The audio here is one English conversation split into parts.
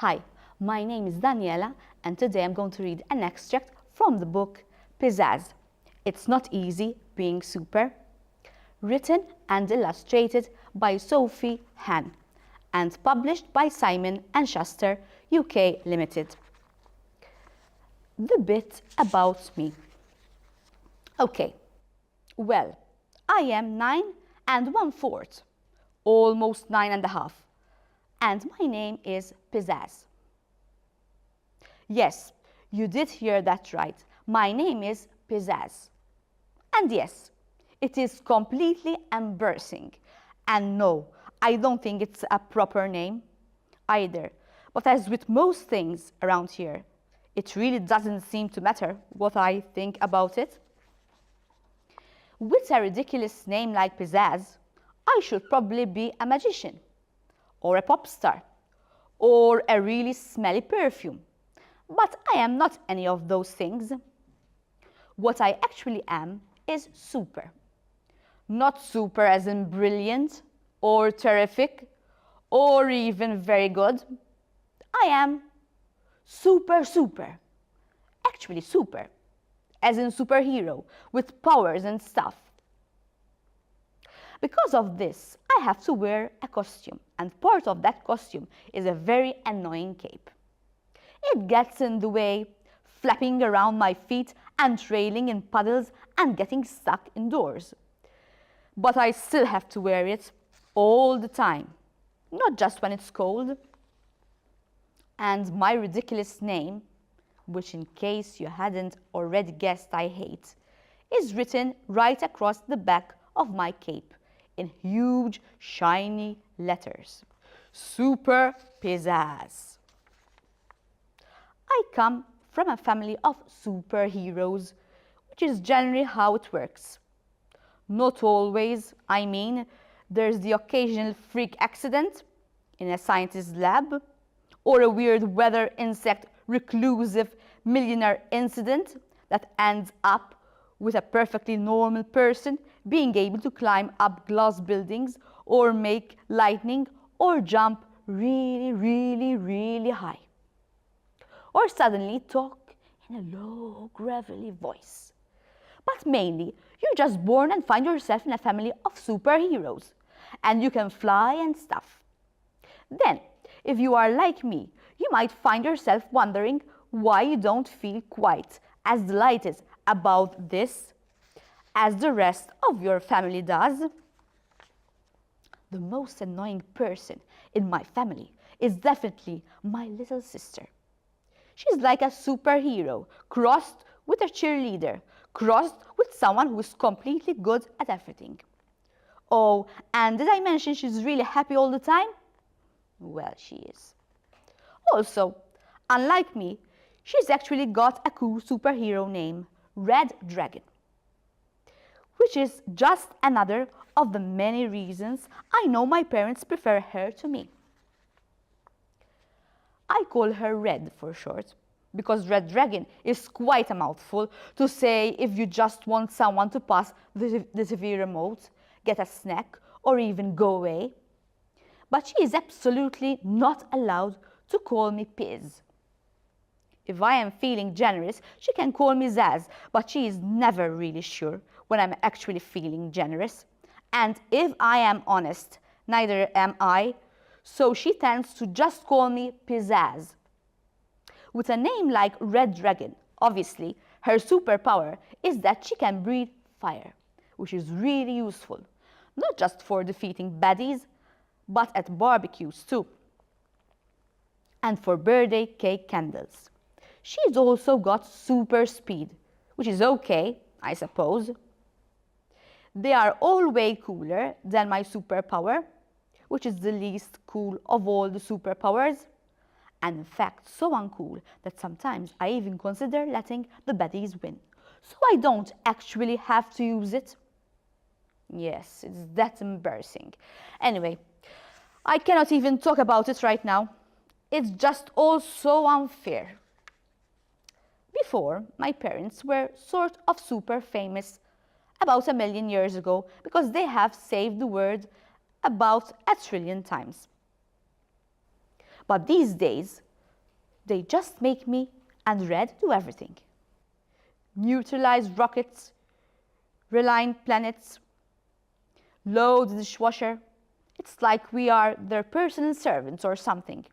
Hi, my name is Daniela and today I'm going to read an extract from the book Pizazz. It's Not Easy Being Super, written and illustrated by Sophy, Henn, and published by Simon & Schuster, UK Limited. The bit about me. Okay, well, I am 9 1/4, almost 9 1/2. And my name is Pizazz. Yes, you did hear that right. My name is Pizazz. And yes, it is completely embarrassing. And no, I don't think it's a proper name either. But as with most things around here, it really doesn't seem to matter what I think about it. With a ridiculous name like Pizazz, I should probably be a magician, or a pop star, or a really smelly perfume. But I am not any of those things. What I actually am is super. Not super as in brilliant, or terrific, or even very good. I am super. Actually super, as in superhero, with powers and stuff. Because of this, I have to wear a costume, and part of that costume is a very annoying cape. It gets in the way, flapping around my feet and trailing in puddles and getting stuck indoors. But I still have to wear it all the time, not just when it's cold. And my ridiculous name, which in case you hadn't already guessed I hate, is written right across the back of my cape in huge, shiny letters. Super Pizazz. I come from a family of superheroes, which is generally how it works. Not always, I mean, there's the occasional freak accident in a scientist's lab, or a weird weather insect reclusive millionaire incident that ends up with a perfectly normal person being able to climb up glass buildings or make lightning or jump really high. Or suddenly talk in a low, gravelly voice. But mainly, you're just born and find yourself in a family of superheroes, and you can fly and stuff. Then, if you are like me, you might find yourself wondering why you don't feel quite as delighted about this as the rest of your family does. The most annoying person in my family is definitely my little sister. She's like a superhero crossed with a cheerleader, crossed with someone who is completely good at everything. Oh, and did I mention she's really happy all the time? Well, she is. Also, unlike me, she's actually got a cool superhero name, Red Dragon, which is just another of the many reasons I know my parents prefer her to me. I call her Red for short, because Red Dragon is quite a mouthful to say if you just want someone to pass the TV remote, get a snack, or even go away. But she is absolutely not allowed to call me Piz. If I am feeling generous, she can call me Zaz, but she is never really sure when I'm actually feeling generous. And if I am honest, neither am I, so she tends to just call me Pizazz. With a name like Red Dragon, obviously, her superpower is that she can breathe fire, which is really useful, not just for defeating baddies, but at barbecues too, and for birthday cake candles. She's also got super speed, which is okay, I suppose. They are all way cooler than my superpower, which is the least cool of all the superpowers, and in fact so uncool that sometimes I even consider letting the baddies win, so I don't actually have to use it. Yes, it's that embarrassing. Anyway, I cannot even talk about it right now. It's just all so unfair. Before, my parents were sort of super famous about 1,000,000 years ago because they have saved the world about 1 trillion times. But these days, They just make me and Red do everything. Neutralize rockets, realign planets, load the dishwasher. It's like we are their personal servants or something.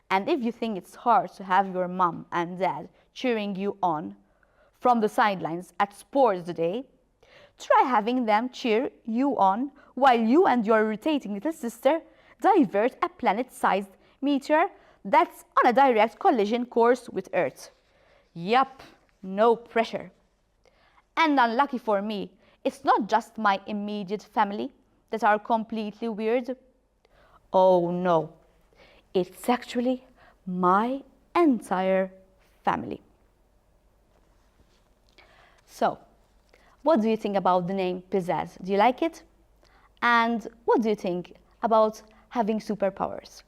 And if you think it's hard to have your mom and dad cheering you on from the sidelines at sports today, try having them cheer you on while you and your irritating little sister divert a planet-sized meteor that's on a direct collision course with Earth. Yup, no pressure. And unlucky for me, it's not just my immediate family that are completely weird. Oh no, it's actually my entire family. So, what do you think about the name Pizazz? Do you like it? And what do you think about having superpowers?